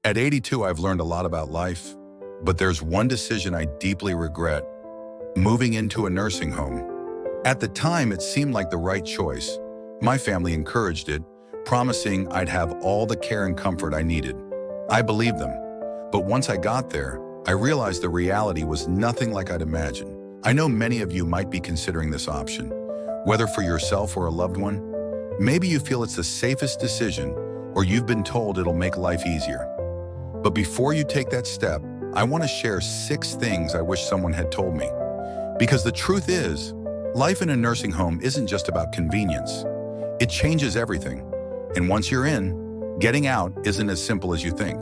At 82, I've learned a lot about life, but there's one decision I deeply regret: moving into a nursing home. At the time, it seemed like the right choice. My family encouraged it, promising I'd have all the care and comfort I needed. I believed them, but once I got there, I realized the reality was nothing like I'd imagined. I know many of you might be considering this option, whether for yourself or a loved one. Maybe you feel it's the safest decision, or you've been told it'll make life easier. But before you take that step, I want to share 6 things I wish someone had told me. Because the truth is, life in a nursing home isn't just about convenience. It changes everything. And once you're in, getting out isn't as simple as you think.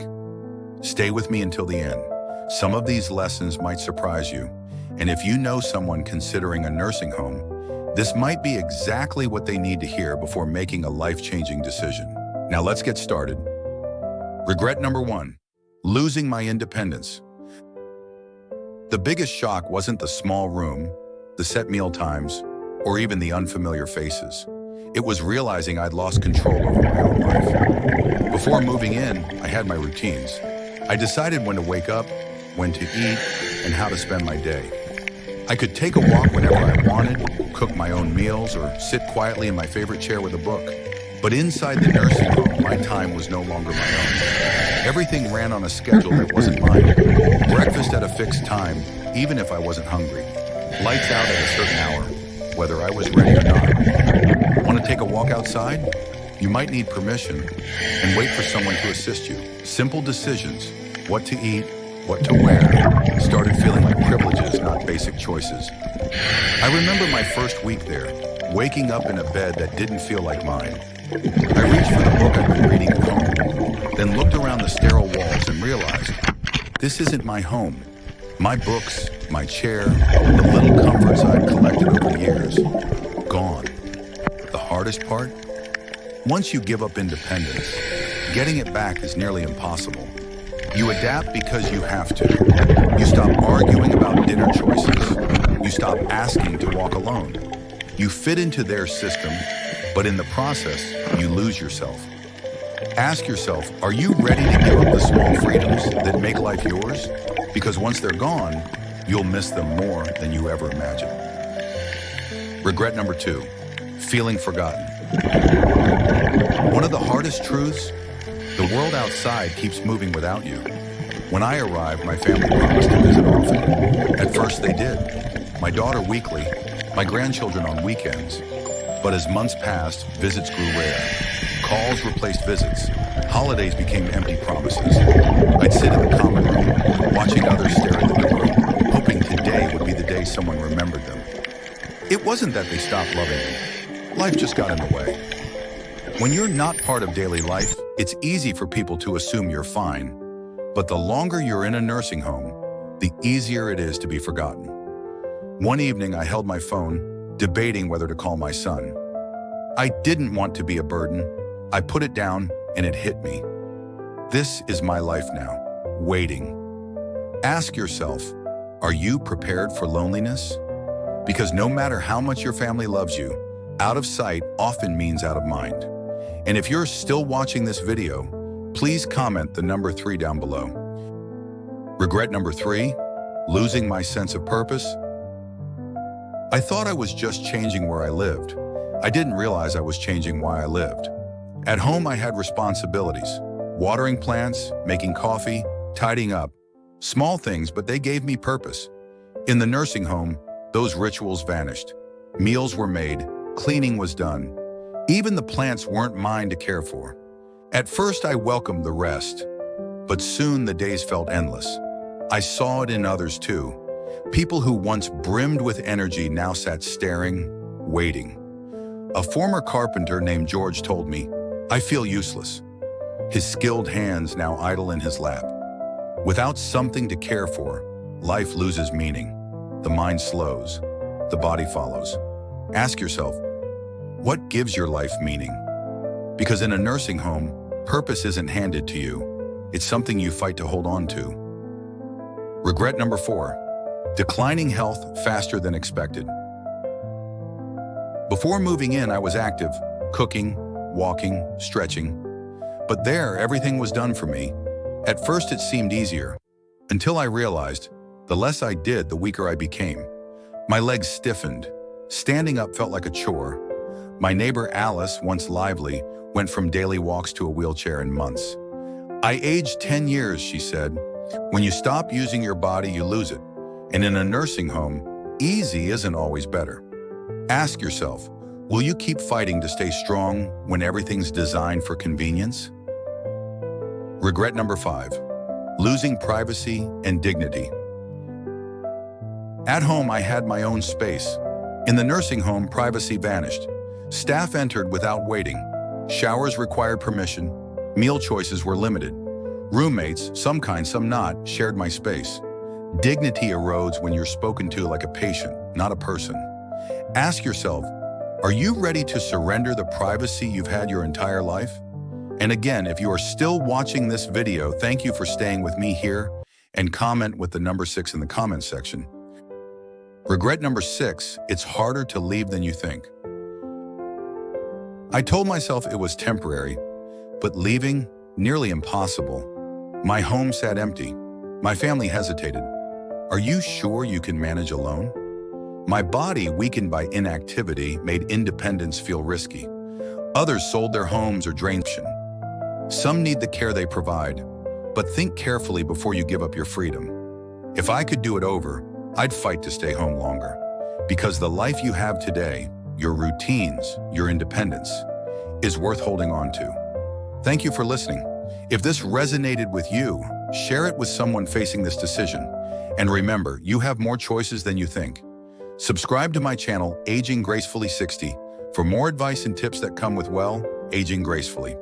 Stay with me until the end. Some of these lessons might surprise you. And if you know someone considering a nursing home, this might be exactly what they need to hear before making a life-changing decision. Now let's get started. Regret number 1. Losing my independence. The biggest shock wasn't the small room, the set meal times, or even the unfamiliar faces. It was realizing I'd lost control over my own life. Before moving in, I had my routines. I decided when to wake up, when to eat, and how to spend my day. I could take a walk whenever I wanted, cook my own meals, or sit quietly in my favorite chair with a book. But inside the nursing home, my time was no longer my own. Everything ran on a schedule that wasn't mine. Breakfast at a fixed time, even if I wasn't hungry. Lights out at a certain hour, whether I was ready or not. Want to take a walk outside? You might need permission, and wait for someone to assist you. Simple decisions, what to eat, what to wear, started feeling like privileges, not basic choices. I remember my first week there, waking up in a bed that didn't feel like mine. I reached for the book I'd been reading at home, then looked around the sterile walls and realized, this isn't my home. My books, my chair, the little comforts I'd collected over years, gone. The hardest part? Once you give up independence, getting it back is nearly impossible. You adapt because you have to. You stop arguing about dinner choices. You stop asking to walk alone. You fit into their system, but in the process, you lose yourself. Ask yourself, are you ready to give up the small freedoms that make life yours? Because once they're gone, you'll miss them more than you ever imagined. Regret number 2, feeling forgotten. One of the hardest truths, the world outside keeps moving without you. When I arrived, my family promised to visit often. At first they did. My daughter weekly, my grandchildren on weekends. But as months passed, visits grew rare. Calls replaced visits. Holidays became empty promises. I'd sit in the common room, watching others stare at the door, hoping today would be the day someone remembered them. It wasn't that they stopped loving me. Life just got in the way. When you're not part of daily life, it's easy for people to assume you're fine. But the longer you're in a nursing home, the easier it is to be forgotten. One evening, I held my phone, debating whether to call my son. I didn't want to be a burden. I put it down, and it hit me. This is my life now, waiting. Ask yourself, are you prepared for loneliness? Because no matter how much your family loves you, out of sight often means out of mind. And if you're still watching this video, please comment the number 3 down below. Regret number 3, losing my sense of purpose. I thought I was just changing where I lived. I didn't realize I was changing why I lived. At home, I had responsibilities: watering plants, making coffee, tidying up. Small things, but they gave me purpose. In the nursing home, those rituals vanished. Meals were made, cleaning was done. Even the plants weren't mine to care for. At first, I welcomed the rest, but soon the days felt endless. I saw it in others too. People who once brimmed with energy now sat staring, waiting. A former carpenter named George told me, "I feel useless." His skilled hands now idle in his lap. Without something to care for, life loses meaning. The mind slows, the body follows. Ask yourself, what gives your life meaning? Because in a nursing home, purpose isn't handed to you. It's something you fight to hold on to. Regret number 4, declining health faster than expected. Before moving in, I was active, cooking, walking, stretching. But there, everything was done for me. At first it seemed easier, until I realized the less I did, the weaker I became. My legs stiffened. Standing up felt like a chore. My neighbor Alice, once lively, went from daily walks to a wheelchair in months. I aged 10 years, she said. When you stop using your body, you lose it. And in a nursing home, easy isn't always better. Ask yourself, will you keep fighting to stay strong when everything's designed for convenience? Regret number 5, losing privacy and dignity. At home, I had my own space. In the nursing home, privacy vanished. Staff entered without waiting. Showers required permission. Meal choices were limited. Roommates, some kind, some not, shared my space. Dignity erodes when you're spoken to like a patient, not a person. Ask yourself, are you ready to surrender the privacy you've had your entire life? And again, if you are still watching this video, thank you for staying with me here, and comment with the number 6 in the comments section. Regret number 6, it's harder to leave than you think. I told myself it was temporary, but leaving, nearly impossible. My home sat empty. My family hesitated. Are you sure you can manage alone? My body, weakened by inactivity, made independence feel risky. Others sold their homes or drained. Some need the care they provide, but think carefully before you give up your freedom. If I could do it over, I'd fight to stay home longer. Because the life you have today, your routines, your independence, is worth holding on to. Thank you for listening. If this resonated with you, share it with someone facing this decision. And remember, you have more choices than you think. Subscribe to my channel, Aging Gracefully 60, for more advice and tips that come with, well, aging gracefully.